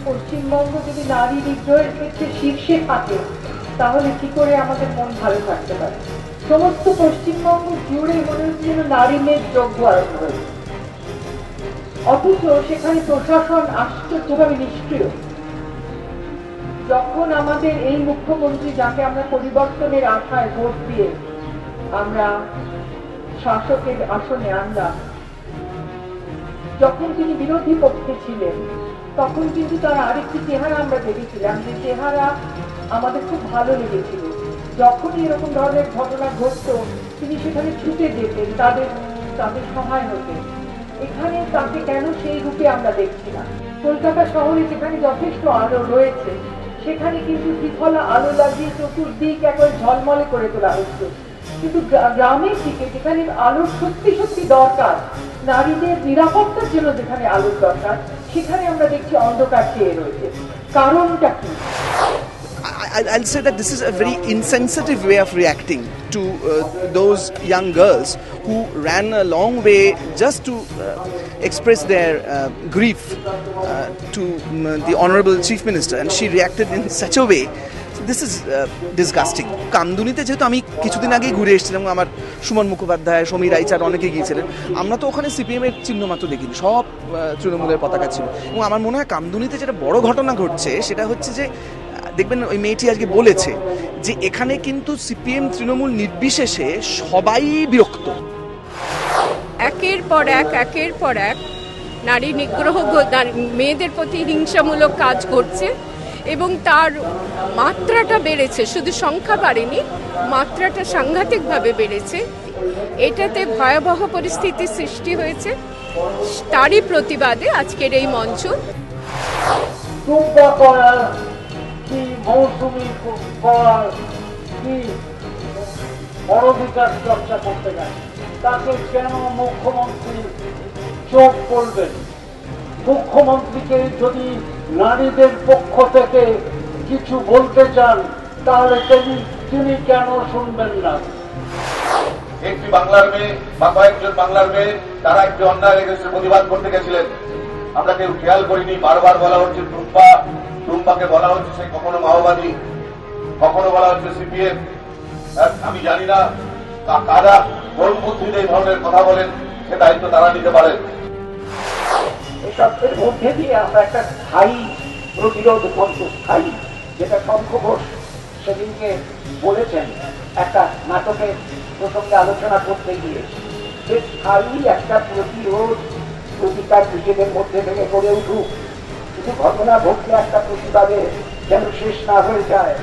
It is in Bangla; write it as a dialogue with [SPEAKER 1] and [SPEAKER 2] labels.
[SPEAKER 1] পশ্চিমবঙ্গ যদি নারী বিদ্রোহের ক্ষেত্রে শীর্ষে থাকে তাহলে কি করে আমাদের মন ভালো থাকতে পারে? সমস্ত পশ্চিমবঙ্গ জুড়ে মনে হচ্ছে যেন নারী মেয়ের যজ্ঞ আরম্ভ হয়েছে, অথচ সেখানে প্রশাসন আশ্চর্যভাবে নিষ্ক্রিয়। যখন আমাদের এই মুখ্যমন্ত্রী, যাকে আমরা পরিবর্তনের আশায় ভোট দিয়ে আমরা শাসকের আসনে আনলাম, যখন তিনি বিরোধী পক্ষে ছিলেন তখন কিন্তু তার আরেকটি চেহারা আমরা দেখেছিলাম, যে চেহারা আমাদের খুব ভালো লেগেছিল। যখনই এরকম ধরনের ঘটনা ঘটত তিনি সেখানে ছুটে যেতেন, তাদের সহায় হতেন। এখানে তাকে কেন সেই রূপে আমরা দেখছি না? কলকাতা শহরে যেখানে যথেষ্ট আলো রয়েছে সেখানে কিন্তু ত্রিফলা আলো লাগিয়ে চতুর্দিক একবার ঝলমলে করে তোলা হচ্ছে, কিন্তু গ্রামের দিকে যেখানে আলোর সত্যি সত্যি দরকার, নারীদের নিরাপত্তার জন্য যেখানে আলোর দরকার, সেখানে আমরা দেখছি অন্ধকার চেয়ে রয়েছে। কারণটা কি?
[SPEAKER 2] I'll say that this is a very insensitive way of reacting to those young girls who ran a long way just to express their grief to the Honorable Chief Minister, and she reacted in such a way. This is disgusting. কামদুনিতে যেহেতু আমি কিছুদিন আগেই ঘুরে এসেছিলাম, আমার সুমন মুখোপাধ্যায়, সমীর রাইচার অনেকে গিয়েছিলেন, আমরা তো ওখানে সিপিএমের চিহ্ন মাত্র দেখিনি, সব তৃণমূলের পতাকা ছিল। এবং আমার মনে হয় কামদুনিতে যেটা বড় ঘটনা ঘটছে সেটা হচ্ছে যে দেখবেন ওই মেয়েটি আজকে বলেছে যে এখানে কিন্তু সিপিএম তৃণমূল নির্বিশেষে সবাই বিরক্ত।
[SPEAKER 3] একের পর এক নারী নিগ্রহ, মেয়েদের প্রতি হিংসামূলক কাজ করছে এবং তার মাত্রাটা বেড়েছে, শুধু সংখ্যা বাড়েনি, মাত্রাটা সাংঘাতিকভাবে বেড়েছে। এটাতে ভয়াবহ পরিস্থিতির সৃষ্টি হয়েছে, তারই প্রতিবাদে আজকের এই মঞ্চ।
[SPEAKER 4] কি মৌসুমি করার কি অধিকার চর্চা করতে গেছে, তাকে কেন মুখ্যমন্ত্রী চোখ বলবেন? মুখ্যমন্ত্রীকে যদি নারীদের পক্ষ থেকে কিছু বলতে চান তাহলে তিনি কেন শুনবেন না?
[SPEAKER 5] একটি বাংলার মেয়ে বা কয়েকজন বাংলার মেয়ে তারা একটি অন্যায় এগেছে প্রতিবাদ করতে গেছিলেন, আমরা কেউ খেয়াল করিনি। বারবার বলা হচ্ছে টুম্পাকে বলা হচ্ছে সে কখনো মাওবাদী, কখনো বলা হচ্ছে সিপিএম। আমি জানি না কারা কোন বুদ্ধিতে এই ধরনের কথা বলেন, সে দায়িত্ব তারা নিতে পারেন।
[SPEAKER 4] এসবের মধ্যে দিয়ে আমরা একটা স্থায়ী প্রতিরোধ মঞ্চ, স্থায়ী, যেটা শঙ্খ ঘোষ সেদিনকে বলেছেন একটা নাটকের প্রসঙ্গে আলোচনা করতে গিয়ে, যে স্থায়ী একটা প্রতিরোধ প্রতিকার নিজেদের মধ্যে থেকে গড়ে উঠুক। শুধু ঘটনা ঘটলে একটা প্রতিবাদে যেন শেষ না হয়ে যায়।